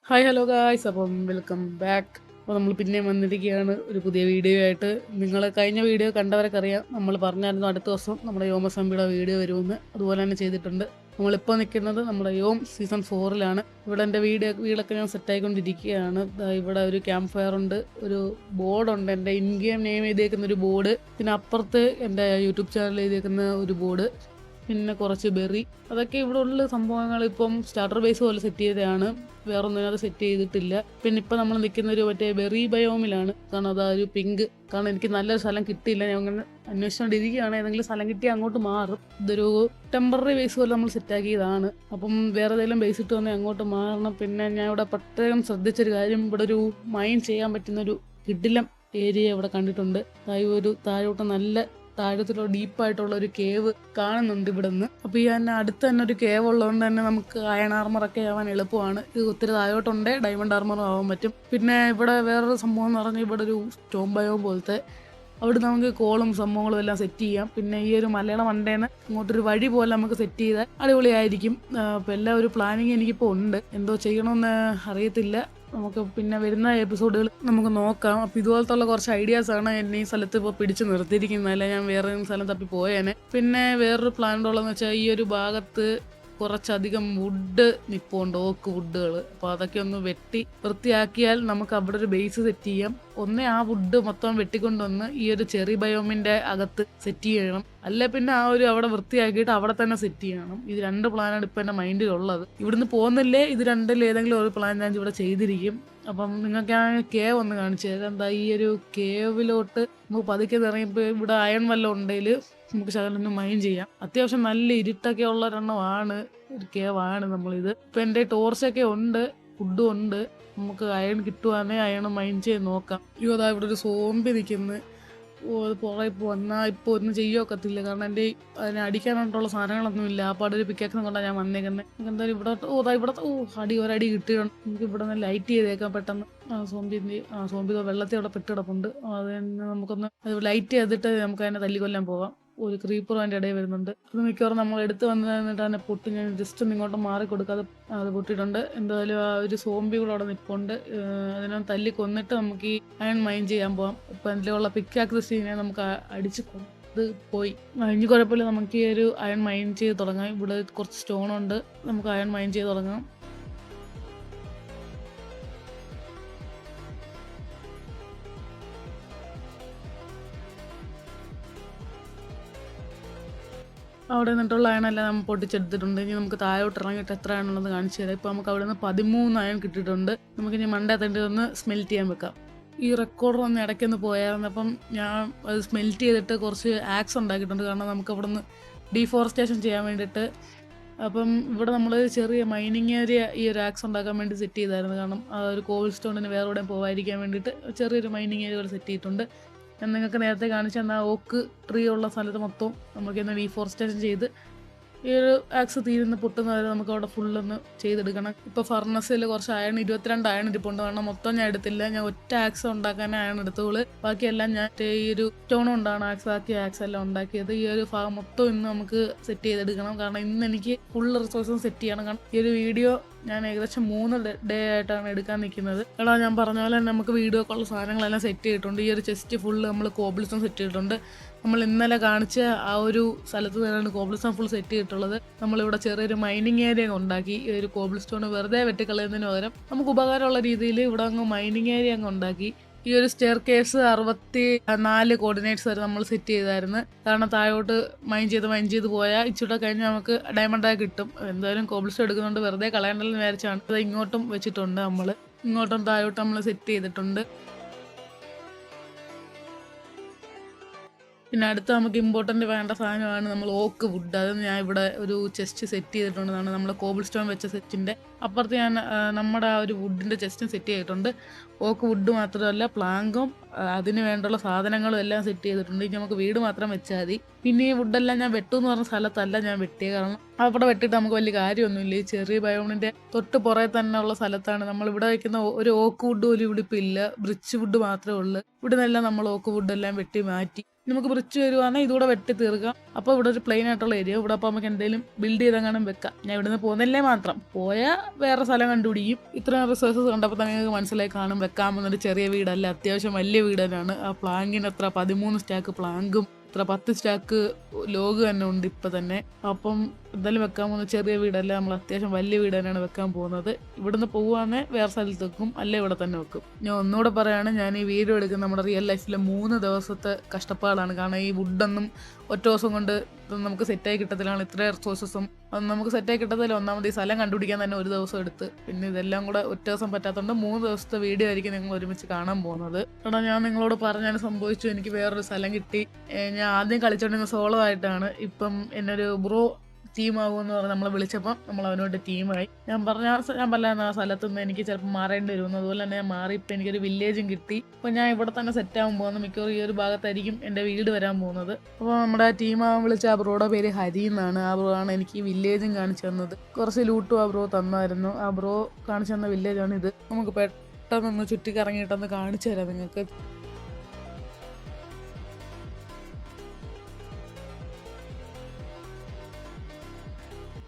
Hi hello guys, അപ്പം welcome back. അപ്പോൾ നമ്മൾ പിന്നെയും വന്നിരിക്കുകയാണ് ഒരു പുതിയ വീഡിയോ ആയിട്ട്. നിങ്ങൾ കഴിഞ്ഞ വീഡിയോ കണ്ടവരൊക്കെ അറിയാം, നമ്മൾ പറഞ്ഞായിരുന്നു അടുത്ത ദിവസം നമ്മുടെ യോമസംബിയുടെ വീഡിയോ വരുമെന്ന്. അതുപോലെ തന്നെ ചെയ്തിട്ടുണ്ട്. നമ്മളിപ്പോൾ നിൽക്കുന്നത് നമ്മുടെ യോം സീസൺ 4-ലാണ്. ഇവിടെ എൻ്റെ വീടൊക്കെ ഞാൻ സെറ്റായിക്കൊണ്ടിരിക്കുകയാണ്. ഇവിടെ ഒരു ക്യാമ്പ് ഫയർ ഉണ്ട്, ഒരു ബോർഡുണ്ട്, എൻ്റെ ഇൻ ഗെയിം നെയിം എഴുതിയേക്കുന്ന ഒരു ബോർഡ്, പിന്നെ അപ്പുറത്ത് എൻ്റെ യൂട്യൂബ് ചാനൽ എഴുതിയേക്കുന്ന ഒരു ബോർഡ്, പിന്നെ കുറച്ച് ബെറി. അതൊക്കെ ഇവിടെ ഉള്ള സംഭവങ്ങൾ. ഇപ്പം സ്റ്റാർട്ടർ ബേസ് പോലെ സെറ്റ് ചെയ്തതാണ്, വേറൊന്നും അത് സെറ്റ് ചെയ്തിട്ടില്ല. പിന്നെ ഇപ്പം നമ്മൾ നിൽക്കുന്ന ഒരു മറ്റേ ബെറി ബയോമിലാണ്. കാരണം അതാ ഒരു പിങ്ക്. കാരണം എനിക്ക് നല്ലൊരു സ്ഥലം കിട്ടിയില്ല, ഞാൻ അങ്ങനെ അന്വേഷിച്ചുകൊണ്ടിരിക്കുകയാണ്. ഏതെങ്കിലും സ്ഥലം കിട്ടിയാൽ അങ്ങോട്ട് മാറും. ഇതൊരു ടെമ്പററി ബേസ് പോലെ നമ്മൾ സെറ്റാക്കിയതാണ്. അപ്പം വേറെ ഏതെങ്കിലും ബേസ് ഇട്ട് വന്നാൽ അങ്ങോട്ട് മാറണം. പിന്നെ ഞാൻ ഇവിടെ പ്രത്യേകം ശ്രദ്ധിച്ചൊരു കാര്യം, ഇവിടെ ഒരു മൈൻ ചെയ്യാൻ പറ്റുന്നൊരു കിടിലം ഏരിയ ഇവിടെ കണ്ടിട്ടുണ്ട്. ഒരു താഴോട്ട് നല്ല താഴത്തിലോ ഡീപ്പായിട്ടുള്ള ഒരു കേവ് കാണുന്നുണ്ട് ഇവിടെ നിന്ന്. അപ്പോൾ ഈ തന്നെ അടുത്ത് തന്നെ ഒരു കേവ് ഉള്ളതുകൊണ്ട് തന്നെ നമുക്ക് അയൺ ആർമറൊക്കെ ആവാൻ എളുപ്പമാണ്. ഇത് ഒത്തിരി താഴോട്ടുണ്ട്, ഡയമണ്ട് ആർമറും ആവാൻ പറ്റും. പിന്നെ ഇവിടെ വേറൊരു സംഭവം എന്ന് പറഞ്ഞാൽ ഇവിടെ ഒരു സ്റ്റോം ബയോ പോലത്തെ, അവിടെ നമുക്ക് കോളും സംഭവങ്ങളും എല്ലാം സെറ്റ് ചെയ്യാം. പിന്നെ ഈ ഒരു മലയാളം മണ്ടേന്ന് ഇങ്ങോട്ടൊരു വഴി പോലെ നമുക്ക് സെറ്റ് ചെയ്താൽ അടിപൊളിയായിരിക്കും. അപ്പോൾ എല്ലാ ഒരു പ്ലാനിങ് എനിക്കിപ്പോൾ ഉണ്ട്. എന്തോ ചെയ്യണമെന്ന് അറിയത്തില്ല. നമുക്ക് പിന്നെ വരുന്ന എപ്പിസോഡുകൾ നമുക്ക് നോക്കാം. അപ്പോൾ ഇതുപോലത്തുള്ള കുറച്ച് ഐഡിയാസാണ് എന്നെ ഈ സ്ഥലത്ത് ഇപ്പോൾ പിടിച്ച് നിർത്തിയിരിക്കുന്നത്. അല്ല ഞാൻ വേറെ സ്ഥലം തപ്പി പോയേനെ. പിന്നെ വേറൊരു പ്ലാൻ ഉള്ളതെന്ന് വെച്ചാൽ ഈ ഒരു ഭാഗത്ത് കുറച്ചധികം വുഡ് നിൽപ്പുണ്ട്, ഓക്ക് വുഡുകൾ. അപ്പോൾ അതൊക്കെ ഒന്ന് വെട്ടി വൃത്തിയാക്കിയാൽ നമുക്ക് അവിടെ ഒരു ബേസ് സെറ്റ് ചെയ്യാം. ഒന്നേ ആ വുഡ് മൊത്തം വെട്ടിക്കൊണ്ടുവന്ന് ഈ ഒരു ചെറി ബയോമിൻ്റെ അകത്ത് സെറ്റ് ചെയ്യണം, അല്ലെ പിന്നെ ആ ഒരു അവിടെ വൃത്തിയാക്കിയിട്ട് അവിടെ തന്നെ സെറ്റ് ചെയ്യണം. ഇത് രണ്ട് പ്ലാനാണ് ഇപ്പോൾ എൻ്റെ മൈൻഡിലുള്ളത്. ഇവിടുന്ന് പോകുന്നില്ലേ ഇത് രണ്ടിൽ ഏതെങ്കിലും ഒരു പ്ലാൻ ഞാൻ ഇവിടെ ചെയ്തിരിക്കും. അപ്പം നിങ്ങൾക്ക് ആ കേവ് ഒന്ന് കാണിച്ചു തരാം. എന്താ ഈ ഒരു കേവിലോട്ട് നമുക്ക് പതുക്കെ ഇറങ്ങിയപ്പോൾ ഇവിടെ അയൺ വല്ലതും ഉണ്ടെങ്കിൽ നമുക്ക് ശകലൊന്ന് മൈൻ ചെയ്യാം. അത്യാവശ്യം നല്ല ഇരുട്ടൊക്കെ ഉള്ള ഒരെണ്ണമാണ്, ഒരു കേവാണ് നമ്മളിത്. ഇപ്പം എൻ്റെ ടോർച്ചൊക്കെ ഉണ്ട്, ഫുഡും ഉണ്ട്. നമുക്ക് അയൺ കിട്ടുവാണെങ്കിൽ അയൺ മൈൻ ചെയ്ത് നോക്കാം. അയ്യോ അതാ ഇവിടെ ഒരു സോംബി നിൽക്കുന്നത്. അത് പുറകെ ഇപ്പോൾ വന്നാൽ ഇപ്പോൾ ഒന്നും ചെയ്യൊക്കത്തില്ല, കാരണം എൻ്റെ അതിനെ അടിക്കാനായിട്ടുള്ള സാധനങ്ങളൊന്നും ഇല്ല. അപ്പോൾ അവിടെ ഒരു പിക്കാക്സിനെ കൊണ്ടാണ് ഞാൻ വന്നേക്കുന്നത്. നമുക്ക് എന്തായാലും ഇവിടെ ഒരടി കിട്ടിയിട്ടുണ്ട്. നമുക്ക് ഇവിടെ നിന്ന് ലൈറ്റ് ചെയ്തേക്കാം പെട്ടെന്ന്. സോംബി വെള്ളത്തിൽ അവിടെ പെട്ടിടപ്പുണ്ട്. അത് തന്നെ നമുക്കൊന്ന് ലൈറ്റ് ചെയ്തിട്ട് നമുക്ക് അതിനെ തല്ലിക്കൊല്ലാൻ പോവാം. ഒരു ക്രീപ്പറും അതിൻ്റെ ഇടയിൽ വരുന്നുണ്ട്. അത് മിക്കവാറും നമ്മൾ എടുത്ത് വന്നിട്ട് തന്നെ പൊട്ടി. ഞാൻ ജസ്റ്റ് ഒന്ന് ഇങ്ങോട്ട് മാറി കൊടുക്കാതെ അത് പൊട്ടിയിട്ടുണ്ട്. എന്തായാലും ആ ഒരു സോംബി കൂടെ അവിടെ നിൽപ്പുണ്ട്. അതിനെ തല്ലി കൊന്നിട്ട് നമുക്ക് ഈ അയൺ മൈൻ ചെയ്യാൻ പോകാം. ഇപ്പം അതിലുള്ള പിക്കാക്സ് സീനെ നമുക്ക് അടിച്ച് ഇത് പോയി. ഇനി കുഴപ്പമില്ല, നമുക്ക് ഈ ഒരു അയൺ മൈൻ ചെയ്ത് തുടങ്ങാം. ഇവിടെ കുറച്ച് സ്റ്റോണുണ്ട്, നമുക്ക് അയൺ മൈൻ ചെയ്ത് തുടങ്ങാം. അവിടെ നിന്നിട്ടുള്ള അയണെല്ലാം നമ്മൾ പൊട്ടിച്ചെടുത്തിട്ടുണ്ട്. ഇനി നമുക്ക് താഴോട്ട് ഇറങ്ങിയിട്ട് എത്ര അയണുള്ളത് കാണിച്ചു തരാം. ഇപ്പോൾ നമുക്ക് അവിടെ നിന്ന് 13 അയൺ കിട്ടിയിട്ടുണ്ട്. നമുക്കിനി മണ്ടേ തണ്ടി ഒന്ന് സ്മെൽറ്റ് ചെയ്യാൻ വെക്കാം. ഈ റെക്കോർഡർ ഒന്ന് ഇടയ്ക്കൊന്ന് പോയായിരുന്നു. അപ്പം ഞാൻ അത് സ്മെൽറ്റ് ചെയ്തിട്ട് കുറച്ച് ആക്സ് ഉണ്ടാക്കിയിട്ടുണ്ട്, കാരണം നമുക്ക് അവിടെ നിന്ന് ഡീഫോറസ്റ്റേഷൻ ചെയ്യാൻ വേണ്ടിയിട്ട്. അപ്പം ഇവിടെ നമ്മൾ ചെറിയ മൈനിങ് ഏരിയ ഈ ഒരു ആക്സ് ഉണ്ടാക്കാൻ വേണ്ടി സെറ്റ് ചെയ്തായിരുന്നു. കാരണം ആ ഒരു കോവിൽ സ്റ്റോണിന് വേറെ എവിടെയും പോകാതിരിക്കാൻ വേണ്ടിയിട്ട് ചെറിയൊരു മൈനിങ് ഏരിയ സെറ്റ് ചെയ്തിട്ടുണ്ട്. ഞാൻ നിങ്ങൾക്ക് നേരത്തെ കാണിച്ച എന്നാൽ ഓക്ക് ട്രീ ഉള്ള സ്ഥലത്ത് മൊത്തം നമുക്കിന്ന് ഡീഫോറസ്റ്റേഷൻ ചെയ്ത് ഈ ഒരു ആക്സ് തീരുന്ന പൊട്ടുന്ന വരെ നമുക്ക് അവിടെ ഫുള്ളൊന്ന് ചെയ്തെടുക്കണം. ഇപ്പോൾ ഫർണസിൽ കുറച്ച് അയൺ 22 അയൺ ഇരിപ്പുണ്ട്. കാരണം മൊത്തം ഞാൻ എടുത്തില്ല, ഞാൻ ഒറ്റ ആക്സ് ഉണ്ടാക്കാൻ അയൺ എടുത്തോളൂ. ബാക്കിയെല്ലാം ഞാൻ ഈ ഒരു സ്റ്റോൺ കൊണ്ടാണ് ആക്സ് എല്ലാം ഉണ്ടാക്കിയത്. ഈ ഒരു ഭാഗം മൊത്തം ഇന്ന് നമുക്ക് സെറ്റ് ചെയ്തെടുക്കണം. കാരണം ഇന്ന് എനിക്ക് ഫുൾ റിസോഴ്സും സെറ്റ് ചെയ്യണം. കാരണം ഈ ഒരു വീഡിയോ ഞാൻ ഏകദേശം 3 ഡേ ആയിട്ടാണ് എടുക്കാൻ നിൽക്കുന്നത്. എടാ ഞാൻ പറഞ്ഞ പോലെ തന്നെ നമുക്ക് വീഡിയോക്കുള്ള സാധനങ്ങളെല്ലാം സെറ്റ് ചെയ്തിട്ടുണ്ട്. ഈ ഒരു ചെസ്റ്റ് ഫുള്ള് നമ്മൾ കോബിൾസ്റ്റോൺ സെറ്റ് ചെയ്തിട്ടുണ്ട്. നമ്മൾ ഇന്നലെ കാണിച്ച ആ ഒരു സ്ഥലത്ത് തന്നെയാണ് കോബിൾസ്റ്റോൺ ഫുൾ സെറ്റ് ചെയ്തിട്ടുള്ളത്. നമ്മളിവിടെ ചെറിയൊരു മൈനിങ് ഏരിയ ഉണ്ടാക്കി. ഈ ഒരു കോബിൾസ്റ്റോൺ വെറുതെ വെട്ടിക്കളയുന്നതിന് പകരം നമുക്ക് ഉപകാരമുള്ള രീതിയിൽ ഇവിടെ അങ്ങ് മൈനിങ് ഏരിയ അങ്ങ് ഉണ്ടാക്കി. ഈ ഒരു സ്റ്റെയർ കേസ് 64 കോർഡിനേറ്റ്സ് വരെ നമ്മൾ സെറ്റ് ചെയ്തായിരുന്നു. കാരണം താഴോട്ട് മൈൻ ചെയ്ത് പോയാൽ ഇച്ചിരി കഴിഞ്ഞ് നമുക്ക് ഡയമണ്ടായി കിട്ടും. എന്തായാലും കോബിൾസ്റ്റോൺ എടുക്കുന്നുണ്ട്, വെറുതെ കളയണ്ടെന്ന് വിചാരിച്ചാണ് അത് ഇങ്ങോട്ടും വെച്ചിട്ടുണ്ട്. ഇങ്ങോട്ടും താഴോട്ട് നമ്മൾ സെറ്റ് ചെയ്തിട്ടുണ്ട്. പിന്നെ അടുത്ത നമുക്ക് ഇമ്പോർട്ടൻ്റ് വേണ്ട സാധനമാണ് നമ്മൾ ഓക്ക് വുഡ്. അത് ഞാൻ ഇവിടെ ഒരു ചെസ്റ്റ് സെറ്റ് ചെയ്തിട്ടുണ്ടെന്നാണ് നമ്മൾ കോബിൾ സ്റ്റോൺ വെച്ച സെറ്റിൻ്റെ അപ്പുറത്ത് ഞാൻ നമ്മുടെ ആ ഒരു വുഡിൻ്റെ ചെസ്റ്റും സെറ്റ് ചെയ്തിട്ടുണ്ട്. ഓക്ക് വുഡ് മാത്രമല്ല പ്ലാങ്കും അതിന് വേണ്ടുള്ള സാധനങ്ങളും എല്ലാം സെറ്റ് ചെയ്തിട്ടുണ്ട്. ഇനി നമുക്ക് വീട് മാത്രം വെച്ചാൽ മതി. പിന്നെ ഈ വുഡെല്ലാം ഞാൻ വെട്ടുമെന്ന് പറഞ്ഞ സ്ഥലത്തല്ല ഞാൻ വെട്ടിയത്, കാരണം അവിടെ വെട്ടിയിട്ട് നമുക്ക് വലിയ കാര്യമൊന്നുമില്ല. ഈ ചെറിയ ബയോണിൻ്റെ തൊട്ട് പുറകെ തന്നെ ഉള്ള സ്ഥലത്താണ് നമ്മൾ ഇവിടെ വയ്ക്കുന്ന ഒരു ഓക്ക് വുഡ് പോലും ഇവിടെ ഇപ്പം ഇല്ല. ബ്രിച്ച് വുഡ് മാത്രമേ ഉള്ളൂ. ഇവിടെ നിന്നെല്ലാം നമ്മൾ ഓക്ക് വുഡെല്ലാം വെട്ടി മാറ്റി. നമുക്ക് ബ്രിച്ച് വരുവാണെങ്കിൽ ഇതുകൂടെ വെട്ടി തീർക്കാം. അപ്പോൾ ഇവിടെ ഒരു പ്ലെയിൻ ആയിട്ടുള്ള ഏരിയ, ഇവിടെ അപ്പോൾ നമുക്ക് എന്തെങ്കിലും ബിൽഡ് ചെയ്തെങ്ങാനും വെക്കാം. ഞാൻ ഇവിടുന്ന് പോകുന്നില്ലേ മാത്രം പോയാൽ വേറെ സ്ഥലം കണ്ടുപിടിക്കും. ഇത്രയും റിസോഴ്സസ് കണ്ടപ്പോൾ തന്നെ നിങ്ങൾക്ക് മനസ്സിലായി കാണും വെക്കാമെന്നൊരു ചെറിയ വീടല്ല, അത്യാവശ്യം വലിയ വീട് തന്നെയാണ്. ആ പ്ലാങ്കിന് എത്ര 13 സ്റ്റാക്ക് പ്ലാങ്കും ഇത്ര 10 സ്റ്റാക്ക് ലോഗ് തന്നെ ഉണ്ട് ഇപ്പം തന്നെ. അപ്പം എന്തായാലും വെക്കാൻ പോകുന്ന ചെറിയ വീടല്ല, നമ്മൾ അത്യാവശ്യം വലിയ വീട് തന്നെയാണ് വെക്കാൻ പോകുന്നത്. ഇവിടുന്ന് പോവുകയാണെങ്കിൽ വേറെ സ്ഥലത്ത് വെക്കും, അല്ലെ ഇവിടെ തന്നെ വെക്കും. ഞാൻ ഒന്നുകൂടെ പറയുകയാണ്, ഞാൻ ഈ വീഡിയോ എടുക്കുന്ന നമ്മുടെ റിയൽ ലൈഫിലെ 3 ദിവസത്തെ കഷ്ടപ്പാടാണ്. കാരണം ഈ വുഡൊന്നും ഒറ്റ ദിവസം കൊണ്ട് നമുക്ക് സെറ്റായി കിട്ടത്തില്ലാണ്. ഇത്രയും റിസോഴ്സസും അത് നമുക്ക് സെറ്റായി കിട്ടത്തില്ല. ഒന്നാമത് ഈ സ്ഥലം കണ്ടുപിടിക്കാൻ തന്നെ ഒരു ദിവസം എടുത്ത്, പിന്നെ ഇതെല്ലാം കൂടെ ഒറ്റ ദിവസം പറ്റാത്തതുകൊണ്ട് 3 ദിവസത്തെ വീഡിയോ ആയിരിക്കും നിങ്ങൾ ഒരുമിച്ച് കാണാൻ പോകുന്നത്. കാരണം ഞാൻ നിങ്ങളോട് പറഞ്ഞാൽ സംഭവിച്ചു, എനിക്ക് വേറൊരു സ്ഥലം കിട്ടി. ഞാൻ ആദ്യം കളിച്ചുകൊണ്ടിരുന്ന സോളോ ആയിട്ടാണ്. ഇപ്പം എന്നൊരു ബ്രോ ടീമാകുമെന്ന് പറഞ്ഞ് നമ്മളെ വിളിച്ചപ്പം നമ്മൾ അവനോട് ടീമായി. ഞാൻ പറഞ്ഞ ആ സ്ഥലത്തുനിന്ന് എനിക്ക് ചിലപ്പോൾ മാറേണ്ടി വരുമെന്ന്. അതുപോലെ തന്നെ ഞാൻ മാറി ഇപ്പം എനിക്കൊരു വില്ലേജും കിട്ടി. അപ്പോൾ ഞാൻ ഇവിടെ തന്നെ സെറ്റാകാൻ പോകുന്നത്. മിക്കവാറും ഈ ഒരു ഭാഗത്തായിരിക്കും എൻ്റെ വീട് വരാൻ പോകുന്നത്. അപ്പോൾ നമ്മുടെ ടീമാകാൻ വിളിച്ച ആ ബ്രോയുടെ പേര് ഹരി എന്നാണ്. ആ ബ്രോ ആണ് എനിക്ക് ഈ വില്ലേജും കാണിച്ചു തന്നത്. കുറച്ച് ലൂട്ടും ആ ബ്രോ തന്നായിരുന്നു. ആ ബ്രോ കാണിച്ചു തന്ന വില്ലേജാണ് ഇത്. നമുക്ക് പെട്ടെന്നൊന്ന് ചുറ്റിക്കറങ്ങിയിട്ടൊന്ന് കാണിച്ചു തരാം നിങ്ങൾക്ക്.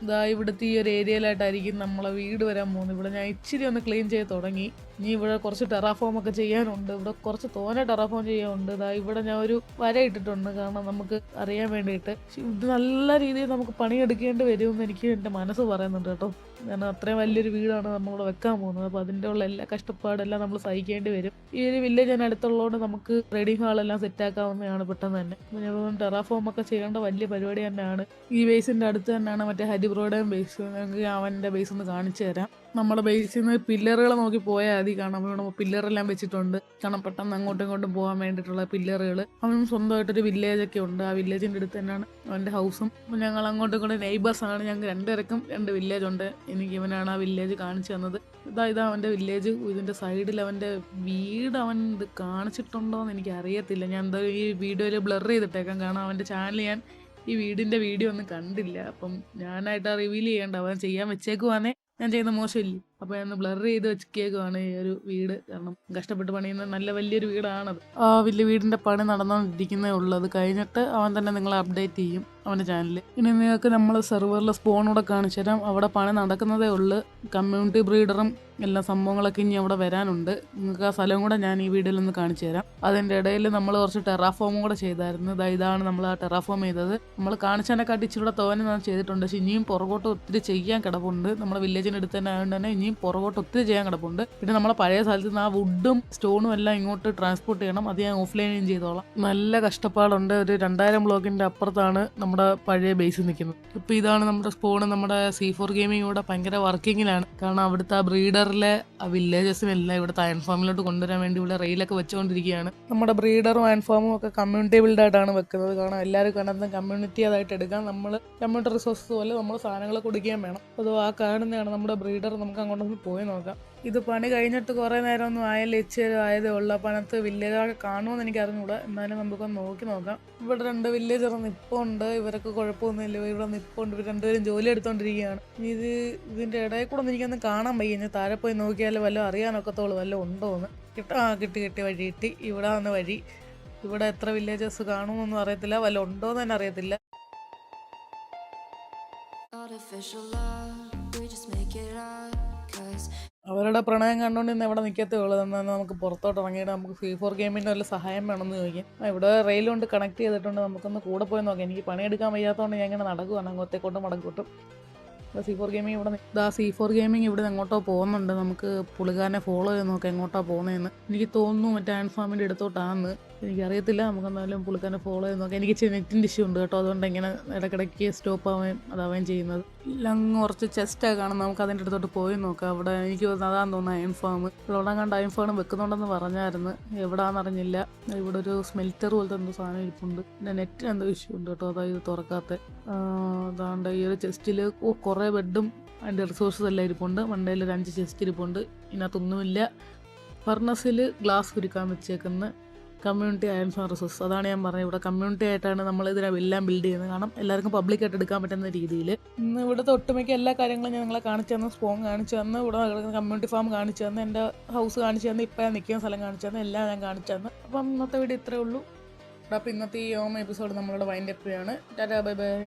ഇതാ ഇവിടുത്തെ ഈ ഒരു ഏരിയയിലായിട്ടായിരിക്കും നമ്മളെ വീട് വരാൻ പോകുന്നത്. ഇവിടെ ഞാൻ ഇച്ചിരി ഒന്ന് ക്ലീൻ ചെയ്ത് തുടങ്ങി. ഇനി ഇവിടെ കുറച്ച് ടെറാഫോം ഒക്കെ ചെയ്യാനുണ്ട്. ഇവിടെ കുറച്ച് തോനെ ടെറാഫോം ചെയ്യാനുണ്ട്. ഇതാ ഇവിടെ ഞാൻ ഒരു വര ഇട്ടിട്ടുണ്ട്, കാരണം നമുക്ക് അറിയാൻ വേണ്ടിയിട്ട്. ഇത് നല്ല രീതിയിൽ നമുക്ക് പണിയെടുക്കേണ്ടി വരുമെന്ന് എനിക്ക് എൻ്റെ മനസ്സ് പറയുന്നുണ്ട് കേട്ടോ. കാരണം അത്രയും വലിയൊരു വീടാണ് നമ്മളിവിടെ വെക്കാൻ പോകുന്നത്. അപ്പോൾ അതിൻ്റെ ഉള്ള എല്ലാ കഷ്ടപ്പാടെല്ലാം നമ്മൾ സഹിക്കേണ്ടി വരും. ഈ ഒരു വില്ലേജ് അടുത്തുള്ളതുകൊണ്ട് നമുക്ക് റെഡിങ് ഹാളെല്ലാം സെറ്റാക്കാവുന്നതാണ് പെട്ടെന്ന് തന്നെ. ഞാൻ ടെറാഫോം ഒക്കെ ചെയ്യേണ്ട വലിയ പരിപാടി തന്നെയാണ്. ഈ ബേസിൻ്റെ അടുത്ത് തന്നെയാണ് മറ്റേ ഹരിബ്രോയുടെയും ബേസ്. ഞങ്ങൾക്ക് അവൻ്റെ ബേസ് ഒന്ന് കാണിച്ചു തരാം. നമ്മുടെ ബേസിൽ നിന്ന് പില്ലറുകൾ നോക്കി പോയാൽ മതി. കാരണം ഇവിടെ പില്ലറെല്ലാം വെച്ചിട്ടുണ്ട്. കാരണം പെട്ടെന്ന് അങ്ങോട്ടും ഇങ്ങോട്ടും പോകാൻ വേണ്ടിയിട്ടുള്ള പില്ലറുകൾ. അവനും സ്വന്തമായിട്ടൊരു വില്ലേജൊക്കെ ഉണ്ട്. ആ വില്ലേജിൻ്റെ അടുത്ത് തന്നെയാണ് അവൻ്റെ ഹൗസും. അപ്പോൾ ഞങ്ങൾ അങ്ങോട്ടും ഇങ്ങോട്ടും നെയ്ബേഴ്സാണ്. ഞങ്ങൾക്ക് 2 പേർക്കും 2 വില്ലേജ് ഉണ്ട്. എനിക്ക് ഇവനാണ് ആ വില്ലേജ് കാണിച്ചു തന്നത്. ഇതാ അവൻ്റെ വില്ലേജ്. ഇതിൻ്റെ സൈഡിൽ അവൻ്റെ വീട് അവൻ ഇത് കാണിച്ചിട്ടുണ്ടോ എന്ന് എനിക്ക് അറിയത്തില്ല. ഞാൻ എന്താ ഈ വീഡിയോയിൽ ബ്ലർ ചെയ്തിട്ടേക്കാം. കാരണം അവൻ്റെ ചാനൽ ഞാൻ ഈ വീടിൻ്റെ വീഡിയോ ഒന്നും കണ്ടില്ല. അപ്പം ഞാനായിട്ട് റിവീൽ ചെയ്യേണ്ട, അവൻ ചെയ്യാൻ വെച്ചേക്കുവാന്നേ ഞാൻ ചെയ്യുന്ന മോശമില്ല. അപ്പോൾ ഞാൻ ബ്ലർ ചെയ്ത് വെച്ചേക്കുവാണ് ഈ ഒരു വീട്. കാരണം കഷ്ടപ്പെട്ട് പണിയുന്ന നല്ല വലിയൊരു വീടാണത്. ആ വലിയ വീടിൻ്റെ പണി നടന്നുകൊണ്ടിരിക്കുന്നേ ഉള്ളൂ. അത് കഴിഞ്ഞിട്ട് അവൻ തന്നെ നിങ്ങളെ അപ്ഡേറ്റ് ചെയ്യും അവൻ്റെ ചാനലിൽ. ഇനി നിങ്ങൾക്ക് നമ്മൾ സെർവറിൽ സ്പോണൂടെ കാണിച്ചു തരാം. അവിടെ പണി നടക്കുന്നതേ ഉള്ളൂ. കമ്മ്യൂണിറ്റി ബ്രീഡറും എല്ലാ സംഭവങ്ങളൊക്കെ ഇനി അവിടെ വരാനുണ്ട്. നിങ്ങൾക്ക് ആ സ്ഥലം കൂടെ ഞാൻ ഈ വീഡിയോയിൽ ഒന്ന് കാണിച്ചു തരാം. അതിൻ്റെ ഇടയിൽ നമ്മൾ കുറച്ച് ടെറാഫോമും കൂടെ ചെയ്തായിരുന്നു. ഇതാണ് നമ്മൾ ആ ടെറാഫോം ചെയ്തത്. നമ്മൾ കാണിച്ചതിനെക്കാട്ടി ഇച്ചിരി തോനെ ഞാൻ ചെയ്തിട്ടുണ്ട്. പക്ഷേ ഇനിയും പുറകോട്ട് ഒത്തിരി ചെയ്യാൻ കിടപ്പുണ്ട്. നമ്മുടെ വില്ലേജിൻ്റെ അടുത്ത് തന്നെ ആയതുകൊണ്ട് തന്നെ ഇനിയും പുറകോട്ട് ഒത്തിരി ചെയ്യാൻ കിടപ്പുണ്ട്. പിന്നെ നമ്മളെ പഴയ സ്ഥലത്ത് നിന്ന് ആ വുഡും സ്റ്റോണും എല്ലാം ഇങ്ങോട്ട് ട്രാൻസ്പോർട്ട് ചെയ്യണം. അത് ഞാൻ ഓഫ്ലൈനും ചെയ്തോളാം. നല്ല കഷ്ടപ്പാടുണ്ട്. ഒരു 2000 ബ്ലോക്കിൻ്റെ അപ്പുറത്താണ് നമ്മുടെ പഴയ ബേസ് നിൽക്കുന്നത്. ഇപ്പോൾ ഇതാണ് നമ്മുടെ സ്പോണ്. നമ്മുടെ C4 ഗെയിമിംഗ് ഇവിടെ ഭയങ്കര വർക്കിങ്ങിലാണ്. കാരണം അവിടുത്തെ ആ ബ്രീഡറിലെ ആ വില്ലേജസിനെല്ലാം ഇവിടുത്തെ അയൺ ഫാമിലോട്ട് കൊണ്ടുവരാൻ വേണ്ടി ഇവിടെ റെയിലൊക്കെ വെച്ചുകൊണ്ടിരിക്കുകയാണ്. നമ്മുടെ ബ്രീഡറും അയൺ ഫാമും ഒക്കെ കമ്മ്യൂണിറ്റി ബിൽഡായിട്ടാണ് വെക്കുന്നത്. കാരണം എല്ലാവരും കാണുന്ന കമ്മ്യൂണിറ്റി അതായിട്ട് എടുക്കാം. നമ്മൾ കമ്മ്യൂണിറ്റി റിസോഴ്സ് പോലെ നമ്മൾ സാധനങ്ങൾ കൊടുക്കുകയും വേണം. അപ്പോൾ ആ കാണുന്നതാണ് നമ്മുടെ ബ്രീഡർ. നമുക്ക് അങ്ങോട്ടൊന്ന് പോയി നോക്കാം. ഇത് പണി കഴിഞ്ഞിട്ട് കുറേ നേരമൊന്നും ആയാലും ഇച്ചിരി ആയതേ ഉള്ളൂ. അപ്പം അതിനകത്ത് വില്ലേജൊക്കെ കാണുമെന്ന് എനിക്ക് അറിഞ്ഞൂടാ. എന്നാലും നമുക്കൊന്ന് നോക്കി നോക്കാം. ഇവിടെ 2 വില്ലേജർ നിപ്പുണ്ട്. ഇവരൊക്കെ കുഴപ്പമൊന്നുമില്ല. ഇവിടെ നിപ്പുണ്ട്. ഇവർ 2 പേരും ജോലി എടുത്തുകൊണ്ടിരിക്കുകയാണ്. ഇതിൻ്റെ ഇടയിൽ കൂടെ ഒന്നും എനിക്കൊന്നും കാണാൻ വയ്യ. ഞാൻ താഴെ പോയി നോക്കിയാൽ വല്ലതും അറിയാനൊക്കത്തോളൂ വല്ലതും ഉണ്ടോ എന്ന്. കിട്ടി വഴി കിട്ടി. ഇവിടെ വന്ന വഴി. ഇവിടെ എത്ര വില്ലേജസ് കാണുമെന്നൊന്നും അറിയത്തില്ല. വല്ലതും ഉണ്ടോ എന്ന് തന്നെ അറിയത്തില്ല. അവരുടെ പ്രണയം കണ്ടുകൊണ്ട് ഇന്ന് ഇവിടെ നിൽക്കത്തേ ഉള്ളൂ. എന്നാൽ നമുക്ക് പുറത്തോട്ട് ഇറങ്ങിയിട്ട് നമുക്ക് C4 ഗെയിമിൻ്റെ വല്ല സഹായം വേണമെന്ന് ചോദിക്കാം. ഇവിടെ റെയിൽ കൊണ്ട് കണക്ട് ചെയ്തിട്ടുണ്ട്. നമുക്കൊന്ന് കൂടെ പോയി നോക്കാം. എനിക്ക് പണിയെടുക്കാൻ വയ്യാത്തതുകൊണ്ട് ഞാൻ ഇങ്ങനെ നടക്കുവാണ് അങ്ങോട്ടേക്കോട്ടും മടക്കോട്ടും. C4 ഗെയിമിംഗ് ഇവിടെ C4 ഗെയിമിംഗ് ഇവിടെ എങ്ങോട്ടോ പോകുന്നുണ്ട്. നമുക്ക് പുള്ളിക്കാരനെ ഫോളോ ചെയ്ത് നോക്കാം എങ്ങോട്ടാണ് പോകുന്നതെന്ന്. എനിക്ക് തോന്നുന്നു മറ്റേ അയൺ ഫാമിൻ്റെ അടുത്തോട്ടാണെന്ന്. എനിക്കറിയത്തില്ല. നമുക്ക് എന്തായാലും പുള്ളിക്കാരനെ ഫോളോ ചെയ്ത് നോക്കാം. എനിക്ക് നെറ്റിൻ്റെ ഇഷ്യൂ ഉണ്ട് കേട്ടോ. അതുകൊണ്ട് ഇങ്ങനെ ഇടയ്ക്കിടയ്ക്ക് സ്റ്റോപ്പ് ആവുകയും അതാവുകയും ചെയ്യുന്നത്. അങ്ങ് കുറച്ച് ചെസ്റ്റൊക്കെ കാണും. നമുക്ക് അതിൻ്റെ അടുത്തോട്ട് പോയി നോക്കാം. അവിടെ എനിക്ക് അതാന്ന് തോന്നുന്നു അയൺ ഫാം. ഇവിടെ കണ്ട് അയൺ ഫാം വെക്കുന്നുണ്ടെന്ന് പറഞ്ഞായിരുന്നു. എവിടെയാണെന്നറിഞ്ഞില്ല. ഇവിടെ ഒരു സ്മെൽറ്റർ പോലത്തെ എന്തോ സാധനം ഇരിപ്പുണ്ട്. പിന്നെ നെറ്റിന് എന്തോ ഇഷ്യൂ ഉണ്ട് കേട്ടോ. അതായത് തുറക്കാത്ത. അതാണ്ട് ഈ ഒരു ചെസ്റ്റിൽ കുറേ ബെഡും അതിൻ്റെ റിസോഴ്സസ് എല്ലാം ഇരിപ്പുണ്ട്. മണ്ടയിൽ ഒരു 5 ചെസ്റ്റ് ഇരിപ്പുണ്ട്. ഇതിനകത്തൊന്നുമില്ല. ഫർണസിൽ ഗ്ലാസ് കുരുക്കാൻ വെച്ചേക്കുന്ന കമ്മ്യൂണിറ്റി അയൺ ഫാം റിസോഴ്സ്. അതാണ് ഞാൻ പറഞ്ഞത്. ഇവിടെ കമ്മ്യൂണിറ്റി ആയിട്ടാണ് നമ്മൾ ഇതിനെല്ലാം ബിൽഡ് ചെയ്യുന്നത്. കാരണം എല്ലാവർക്കും പബ്ലിക്കായിട്ട് എടുക്കാൻ പറ്റുന്ന രീതിയിൽ. ഇന്ന് ഇവിടുത്തെ ഒട്ടുമിക്ക എല്ലാ കാര്യങ്ങളും ഞാൻ നിങ്ങളെ കാണിച്ചു തന്നു. സ്പോൺ കാണിച്ചു തന്നു. ഇവിടെ കിടക്കുന്ന കമ്മ്യൂണിറ്റി ഫാം കാണിച്ചു തന്നു. എൻ്റെ ഹൗസ് കാണിച്ചു തന്നു. ഇപ്പം ഞാൻ നിൽക്കുന്ന സ്ഥലം കാണിച്ചു തന്നു. എല്ലാം ഞാൻ കാണിച്ചു തന്നു. അപ്പം ഇന്നത്തെ വീഡിയോ ഇത്രയേ ഉള്ളൂ. അപ്പോൾ ഇന്നത്തെ ഈ യോമ എപ്പിസോഡ് നമ്മളുടെ വൈൻഡപ്പ് ചെയ്യാണ്. Tata bye bye.